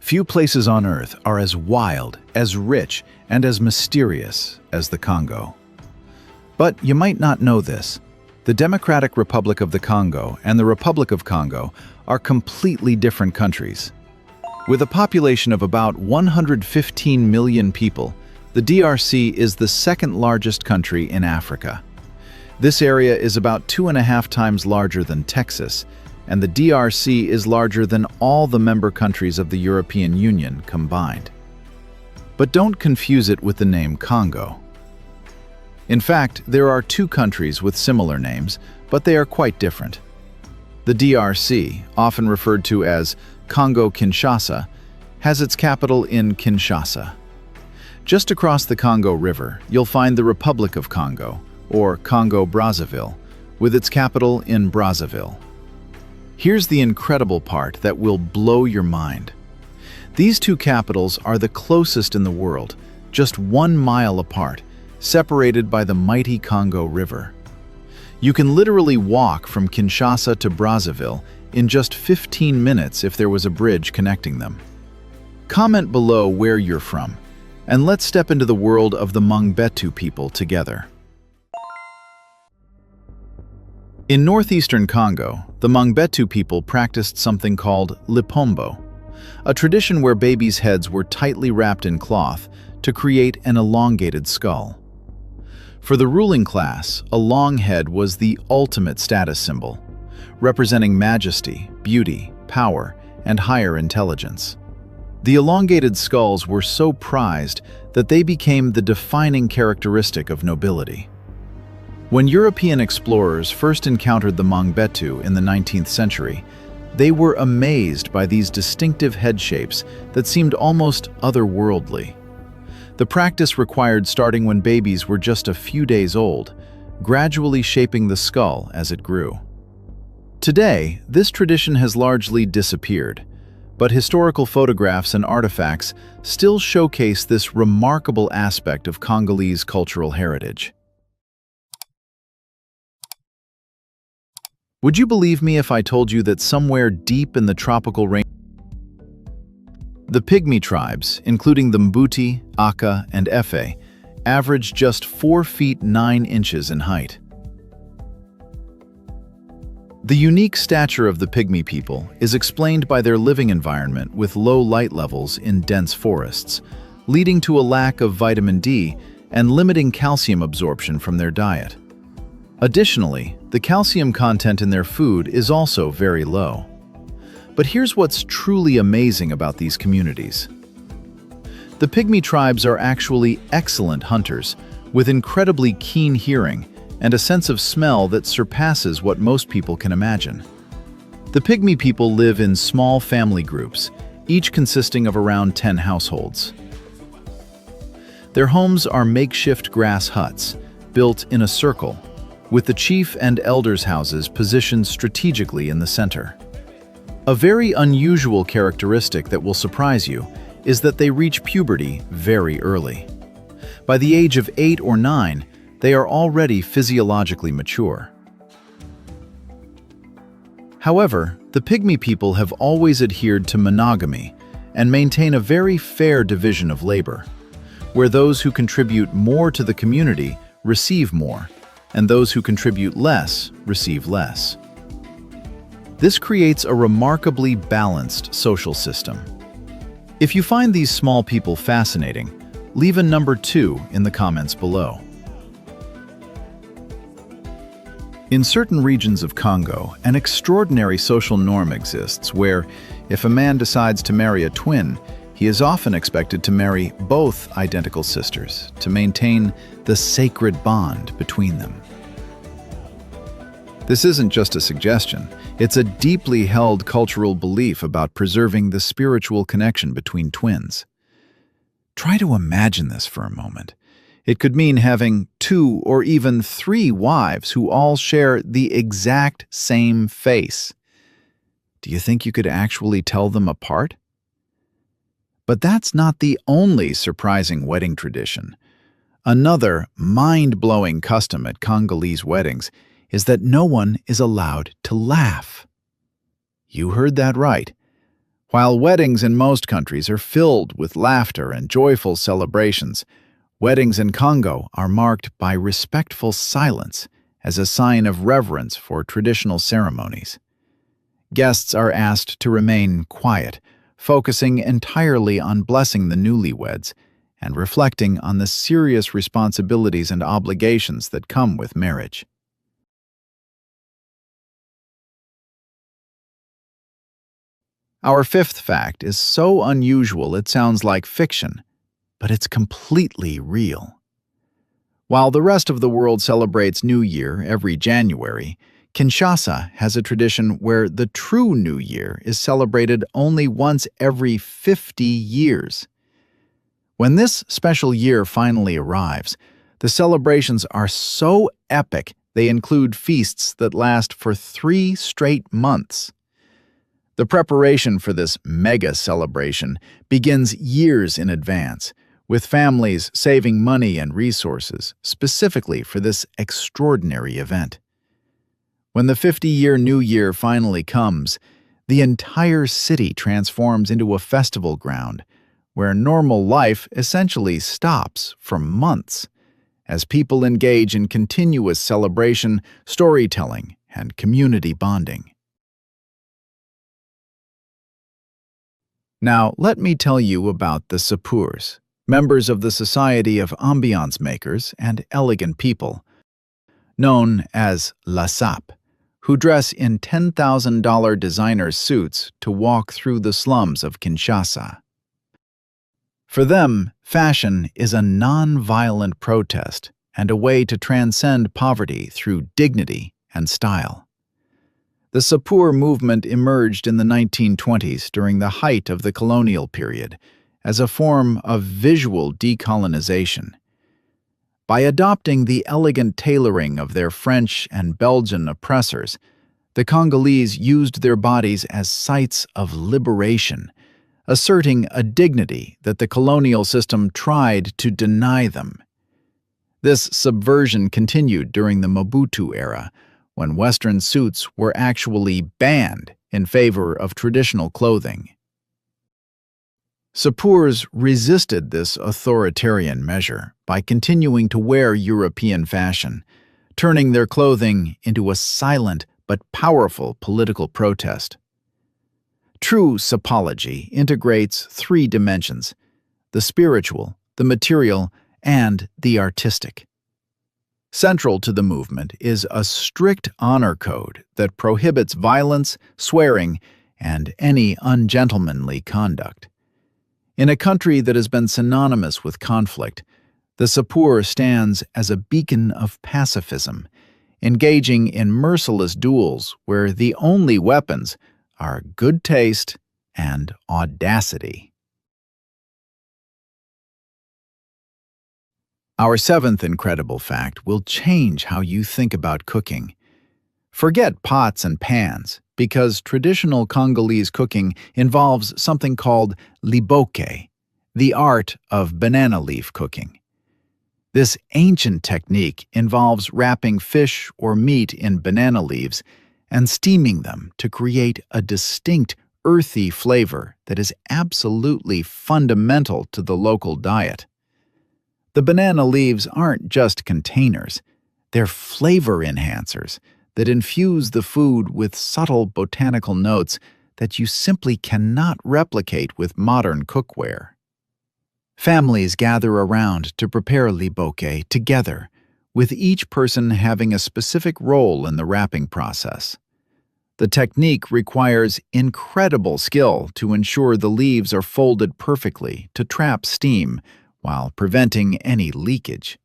Few places on Earth are as wild, as rich, and as mysterious as the Congo. But you might not know this. The Democratic Republic of the Congo and the Republic of Congo are completely different countries. With a population of about 115 million people, the DRC is the second largest country in Africa. This area is about 2.5 times larger than Texas, and the DRC is larger than all the member countries of the European Union combined. But don't confuse it with the name Congo. In fact, there are two countries with similar names, but they are quite different. The DRC, often referred to as Congo-Kinshasa, has its capital in Kinshasa. Just across the Congo River, you'll find the Republic of Congo, or Congo-Brazzaville, with its capital in Brazzaville. Here's the incredible part that will blow your mind. These two capitals are the closest in the world, just 1 mile apart, separated by the mighty Congo River. You can literally walk from Kinshasa to Brazzaville in just 15 minutes if there was a bridge connecting them. Comment below where you're from, and let's step into the world of the Mongbetu people together. In northeastern Congo, the Mongbetu people practiced something called lipombo, a tradition where babies' heads were tightly wrapped in cloth to create an elongated skull. For the ruling class, a long head was the ultimate status symbol, representing majesty, beauty, power, and higher intelligence. The elongated skulls were so prized that they became the defining characteristic of nobility. When European explorers first encountered the Mongbetu in the 19th century, they were amazed by these distinctive head shapes that seemed almost otherworldly. The practice required starting when babies were just a few days old, gradually shaping the skull as it grew. Today, this tradition has largely disappeared, but historical photographs and artifacts still showcase this remarkable aspect of Congolese cultural heritage. Would you believe me if I told you that somewhere deep in the tropical rain, the Pygmy tribes, including the Mbuti, Aka, and Efe, average just 4 feet 9 inches in height? The unique stature of the Pygmy people is explained by their living environment with low light levels in dense forests, leading to a lack of vitamin D and limiting calcium absorption from their diet. Additionally, the calcium content in their food is also very low. But here's what's truly amazing about these communities. The Pygmy tribes are actually excellent hunters, with incredibly keen hearing and a sense of smell that surpasses what most people can imagine. The Pygmy people live in small family groups, each consisting of around 10 households. Their homes are makeshift grass huts, built in a circle, with the chief and elders' houses positioned strategically in the center. A very unusual characteristic that will surprise you is that they reach puberty very early. By the age of 8 or 9, they are already physiologically mature. However, the Pygmy people have always adhered to monogamy and maintain a very fair division of labor, where those who contribute more to the community receive more, and those who contribute less receive less. This creates a remarkably balanced social system. If you find these small people fascinating, leave a number 2 in the comments below. In certain regions of Congo, an extraordinary social norm exists where, if a man decides to marry a twin, he is often expected to marry both identical sisters to maintain the sacred bond between them. This isn't just a suggestion, it's a deeply held cultural belief about preserving the spiritual connection between twins. Try to imagine this for a moment. It could mean having 2 or even 3 wives who all share the exact same face. Do you think you could actually tell them apart? But that's not the only surprising wedding tradition. Another mind-blowing custom at Congolese weddings is that no one is allowed to laugh. You heard that right. While weddings in most countries are filled with laughter and joyful celebrations, weddings in Congo are marked by respectful silence as a sign of reverence for traditional ceremonies. Guests are asked to remain quiet, focusing entirely on blessing the newlyweds and reflecting on the serious responsibilities and obligations that come with marriage. Our fifth fact is so unusual it sounds like fiction, but it's completely real. While the rest of the world celebrates New Year every January, Kinshasa has a tradition where the true New Year is celebrated only once every 50 years. When this special year finally arrives, the celebrations are so epic they include feasts that last for 3 straight months. The preparation for this mega celebration begins years in advance, with families saving money and resources specifically for this extraordinary event. When the 50-year New Year finally comes, the entire city transforms into a festival ground where normal life essentially stops for months as people engage in continuous celebration, storytelling, and community bonding. Now, let me tell you about the Sapeurs, members of the Society of Ambiance Makers and Elegant People, known as La SAP, who dress in $10,000 designer suits to walk through the slums of Kinshasa. For them, fashion is a non-violent protest and a way to transcend poverty through dignity and style. The Sapeur movement emerged in the 1920s during the height of the colonial period as a form of visual decolonization. By adopting the elegant tailoring of their French and Belgian oppressors, the Congolese used their bodies as sites of liberation, asserting a dignity that the colonial system tried to deny them. This subversion continued during the Mobutu era, when Western suits were actually banned in favor of traditional clothing. Sapeurs resisted this authoritarian measure by continuing to wear European fashion, turning their clothing into a silent but powerful political protest. True sapology integrates 3 dimensions: the spiritual, the material, and the artistic. Central to the movement is a strict honor code that prohibits violence, swearing, and any ungentlemanly conduct. In a country that has been synonymous with conflict, the Sapeur stands as a beacon of pacifism, engaging in merciless duels where the only weapons are good taste and audacity. Our 7th incredible fact will change how you think about cooking. Forget pots and pans, because traditional Congolese cooking involves something called liboke, the art of banana leaf cooking. This ancient technique involves wrapping fish or meat in banana leaves and steaming them to create a distinct, earthy flavor that is absolutely fundamental to the local diet. The banana leaves aren't just containers, they're flavor enhancers that infuse the food with subtle botanical notes that you simply cannot replicate with modern cookware. Families gather around to prepare liboke together, with each person having a specific role in the wrapping process. The technique requires incredible skill to ensure the leaves are folded perfectly to trap steam while preventing any leakage.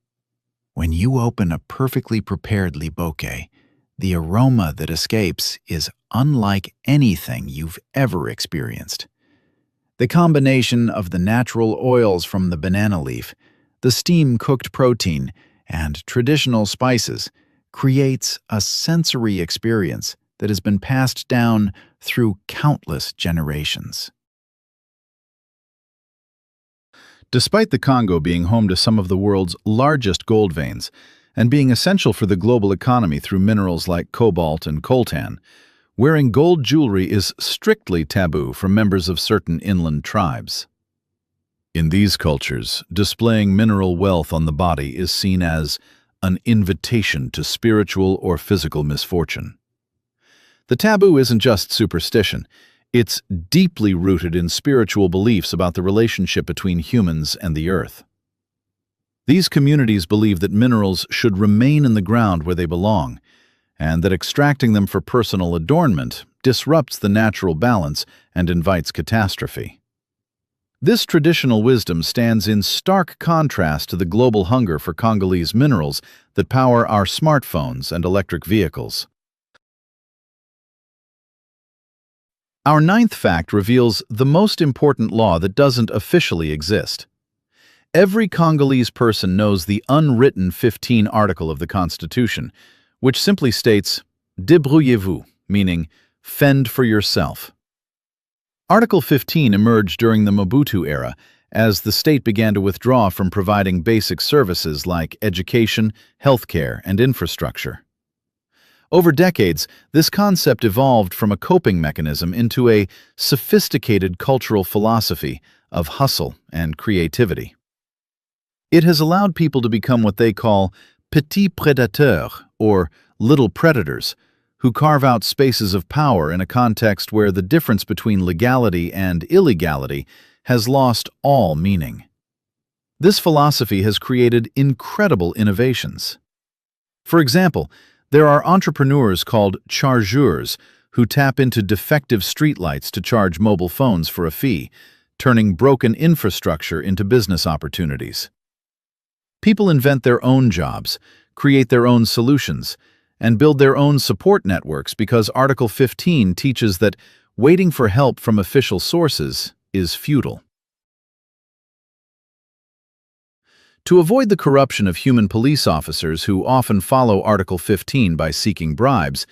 When you open a perfectly prepared liboke, the aroma that escapes is unlike anything you've ever experienced. The combination of the natural oils from the banana leaf, the steam-cooked protein, and traditional spices creates a sensory experience that has been passed down through countless generations. Despite the Congo being home to some of the world's largest gold veins and being essential for the global economy through minerals like cobalt and coltan, Wearing gold jewelry is strictly taboo for members of certain inland tribes. In these cultures, displaying mineral wealth on the body is seen as an invitation to spiritual or physical misfortune. The taboo isn't just superstition. It's deeply rooted in spiritual beliefs about the relationship between humans and the earth. These communities believe that minerals should remain in the ground where they belong, and that extracting them for personal adornment disrupts the natural balance and invites catastrophe. This traditional wisdom stands in stark contrast to the global hunger for Congolese minerals that power our smartphones and electric vehicles. Our ninth fact reveals the most important law that doesn't officially exist. Every Congolese person knows the unwritten 15 article of the Constitution, which simply states, "Débrouillez-vous," meaning, fend for yourself. Article 15 emerged during the Mobutu era as the state began to withdraw from providing basic services like education, healthcare, and infrastructure. Over decades, this concept evolved from a coping mechanism into a sophisticated cultural philosophy of hustle and creativity. It has allowed people to become what they call petits prédateurs, or little predators, who carve out spaces of power in a context where the difference between legality and illegality has lost all meaning. This philosophy has created incredible innovations. For example, there are entrepreneurs called chargeurs who tap into defective streetlights to charge mobile phones for a fee, turning broken infrastructure into business opportunities. People invent their own jobs, create their own solutions, and build their own support networks because Article 15 teaches that waiting for help from official sources is futile. To avoid the corruption of human police officers who often follow Article 15 by seeking bribes,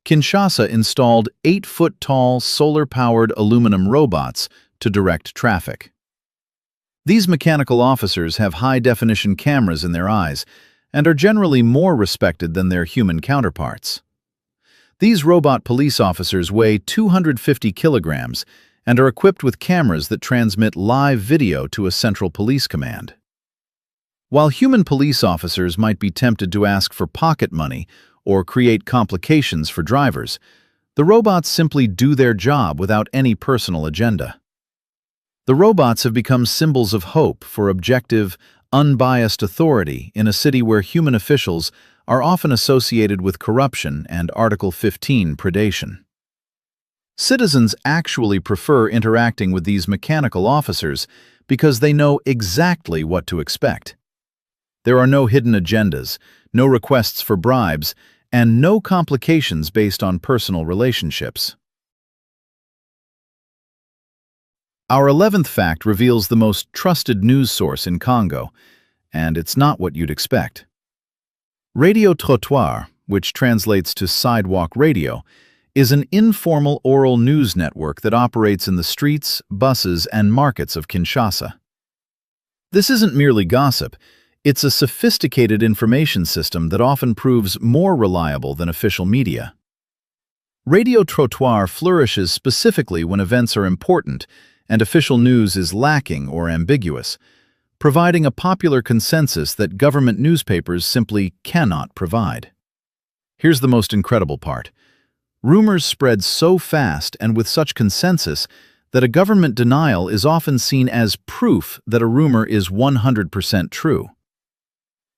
Kinshasa installed 8-foot-tall solar-powered aluminum robots to direct traffic. These mechanical officers have high-definition cameras in their eyes and are generally more respected than their human counterparts. These robot police officers weigh 250 kilograms and are equipped with cameras that transmit live video to a central police command. While human police officers might be tempted to ask for pocket money or create complications for drivers, the robots simply do their job without any personal agenda. The robots have become symbols of hope for objective, unbiased authority in a city where human officials are often associated with corruption and Article 15 predation. Citizens actually prefer interacting with these mechanical officers because they know exactly what to expect. There are no hidden agendas, no requests for bribes, and no complications based on personal relationships. Our 11th fact reveals the most trusted news source in Congo, and it's not what you'd expect. Radio Trottoir, which translates to sidewalk radio, is an informal oral news network that operates in the streets, buses, and markets of Kinshasa. This isn't merely gossip, it's a sophisticated information system that often proves more reliable than official media. Radio Trottoir flourishes specifically when events are important and official news is lacking or ambiguous, providing a popular consensus that government newspapers simply cannot provide. Here's the most incredible part. Rumors spread so fast and with such consensus that a government denial is often seen as proof that a rumor is 100% true.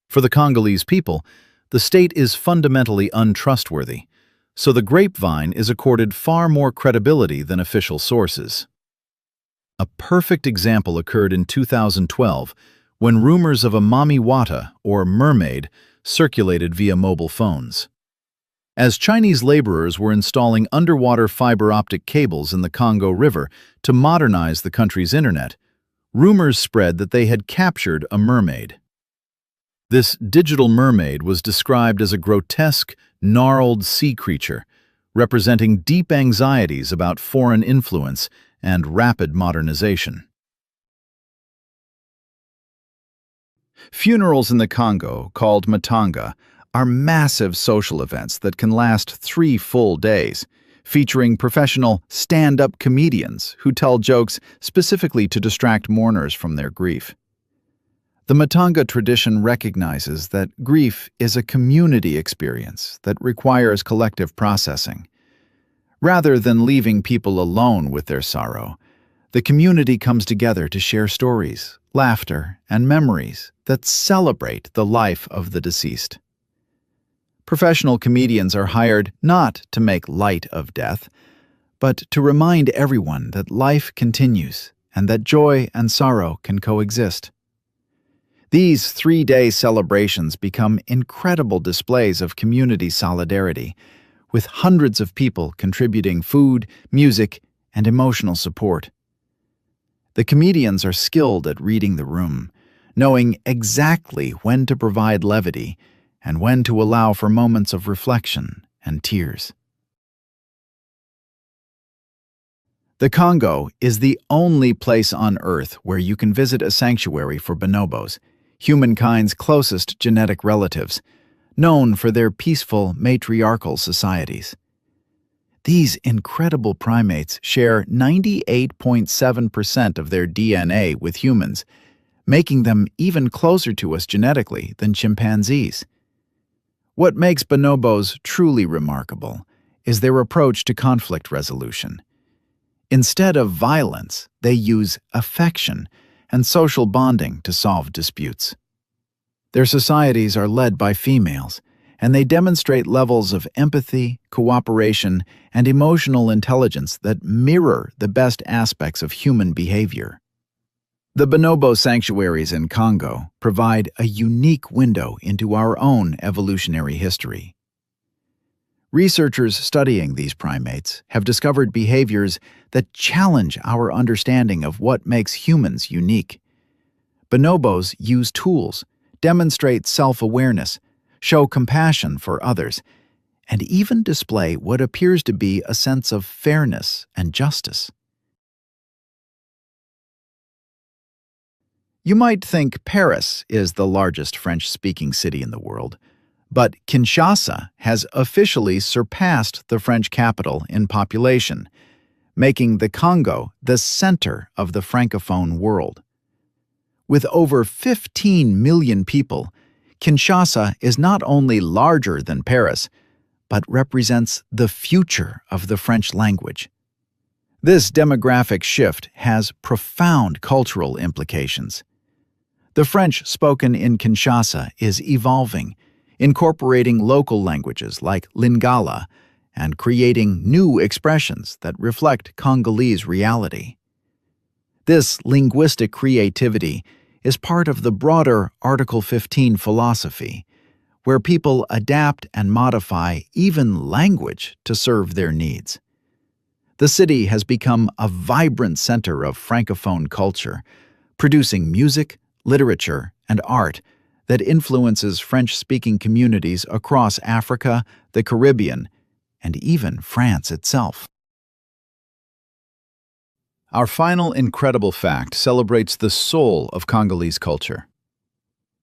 For the Congolese people, the state is fundamentally untrustworthy, so the grapevine is accorded far more credibility than official sources. A perfect example occurred in 2012 when rumors of a Mami Wata, or mermaid, circulated via mobile phones. As Chinese laborers were installing underwater fiber optic cables in the Congo River to modernize the country's internet, rumors spread that they had captured a mermaid. This digital mermaid was described as a grotesque, gnarled sea creature, representing deep anxieties about foreign influence and rapid modernization. Funerals in the Congo, called matanga, are massive social events that can last 3 full days, featuring professional stand-up comedians who tell jokes specifically to distract mourners from their grief. The Matanga tradition recognizes that grief is a community experience that requires collective processing. Rather than leaving people alone with their sorrow, the community comes together to share stories, laughter, and memories that celebrate the life of the deceased. Professional comedians are hired not to make light of death, but to remind everyone that life continues and that joy and sorrow can coexist. These 3-day celebrations become incredible displays of community solidarity, with hundreds of people contributing food, music, and emotional support. The comedians are skilled at reading the room, knowing exactly when to provide levity and when to allow for moments of reflection and tears. The Congo is the only place on Earth where you can visit a sanctuary for bonobos, humankind's closest genetic relatives, known for their peaceful matriarchal societies. These incredible primates share 98.7% of their DNA with humans, making them even closer to us genetically than chimpanzees. What makes bonobos truly remarkable is their approach to conflict resolution. Instead of violence, they use affection and social bonding to solve disputes. Their societies are led by females, and they demonstrate levels of empathy, cooperation, and emotional intelligence that mirror the best aspects of human behavior. The bonobo sanctuaries in Congo provide a unique window into our own evolutionary history. Researchers studying these primates have discovered behaviors that challenge our understanding of what makes humans unique. Bonobos use tools, demonstrate self-awareness, show compassion for others, and even display what appears to be a sense of fairness and justice. You might think Paris is the largest French-speaking city in the world, but Kinshasa has officially surpassed the French capital in population, making the Congo the center of the Francophone world. With over 15 million people, Kinshasa is not only larger than Paris, but represents the future of the French language. This demographic shift has profound cultural implications. The French spoken in Kinshasa is evolving, incorporating local languages like Lingala and creating new expressions that reflect Congolese reality. This linguistic creativity is part of the broader Article 15 philosophy, where people adapt and modify even language to serve their needs. The city has become a vibrant center of Francophone culture, producing music, literature, and art that influences French-speaking communities across Africa, the Caribbean, and even France itself. Our final incredible fact celebrates the soul of Congolese culture.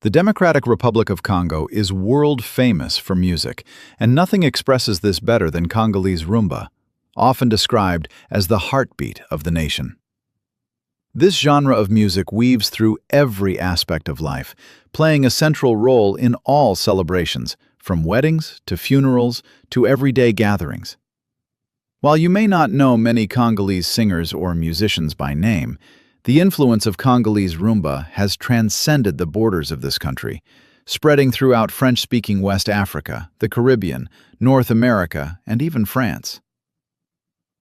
The Democratic Republic of Congo is world famous for music, and nothing expresses this better than Congolese rumba, often described as the heartbeat of the nation. This genre of music weaves through every aspect of life, playing a central role in all celebrations, from weddings to funerals to everyday gatherings. While you may not know many Congolese singers or musicians by name, the influence of Congolese rumba has transcended the borders of this country, spreading throughout French-speaking West Africa, the Caribbean, North America, and even France.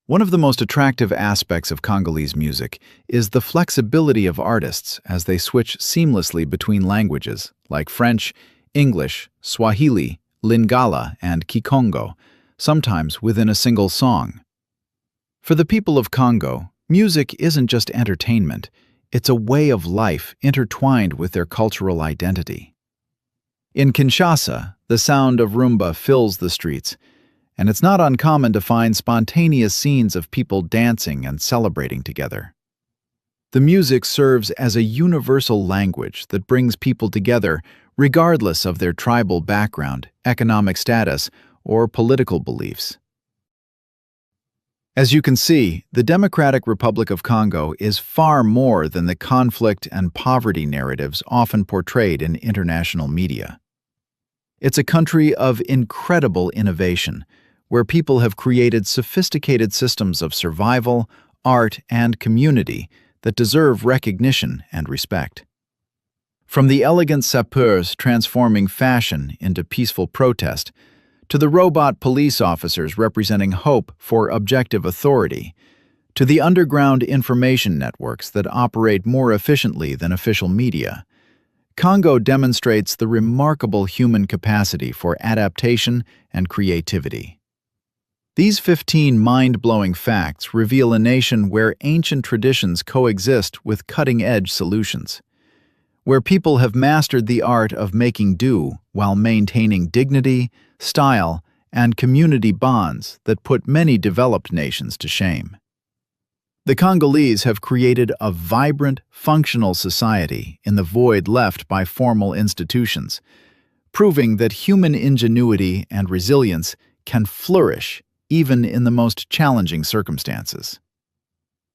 One of the most attractive aspects of Congolese music is the flexibility of artists as they switch seamlessly between languages like French, English, Swahili, Lingala, and Kikongo, sometimes within a single song. For the people of Congo, music isn't just entertainment, it's a way of life intertwined with their cultural identity. In Kinshasa, the sound of rumba fills the streets, and it's not uncommon to find spontaneous scenes of people dancing and celebrating together. The music serves as a universal language that brings people together regardless of their tribal background, economic status, or political beliefs. As you can see, the Democratic Republic of Congo is far more than the conflict and poverty narratives often portrayed in international media. It's a country of incredible innovation, where people have created sophisticated systems of survival, art, and community that deserve recognition and respect. From the elegant sapeurs transforming fashion into peaceful protest, to the robot police officers representing hope for objective authority, to the underground information networks that operate more efficiently than official media, Congo demonstrates the remarkable human capacity for adaptation and creativity. These 15 mind-blowing facts reveal a nation where ancient traditions coexist with cutting-edge solutions, where people have mastered the art of making do while maintaining dignity, style, and community bonds that put many developed nations to shame. The Congolese have created a vibrant, functional society in the void left by formal institutions, proving that human ingenuity and resilience can flourish even in the most challenging circumstances.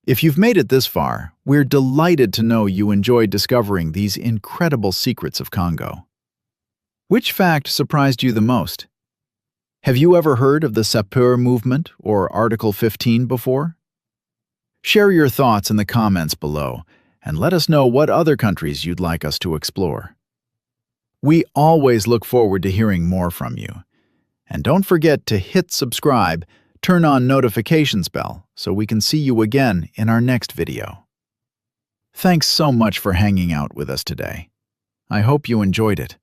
If you've made it this far, we're delighted to know you enjoyed discovering these incredible secrets of Congo. Which fact surprised you the most? Have you ever heard of the Sapeur movement or Article 15 before? Share your thoughts in the comments below and let us know what other countries you'd like us to explore. We always look forward to hearing more from you. And don't forget to hit subscribe, turn on notifications bell so we can see you again in our next video. Thanks so much for hanging out with us today. I hope you enjoyed it.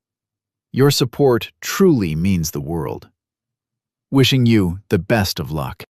Your support truly means the world. Wishing you the best of luck.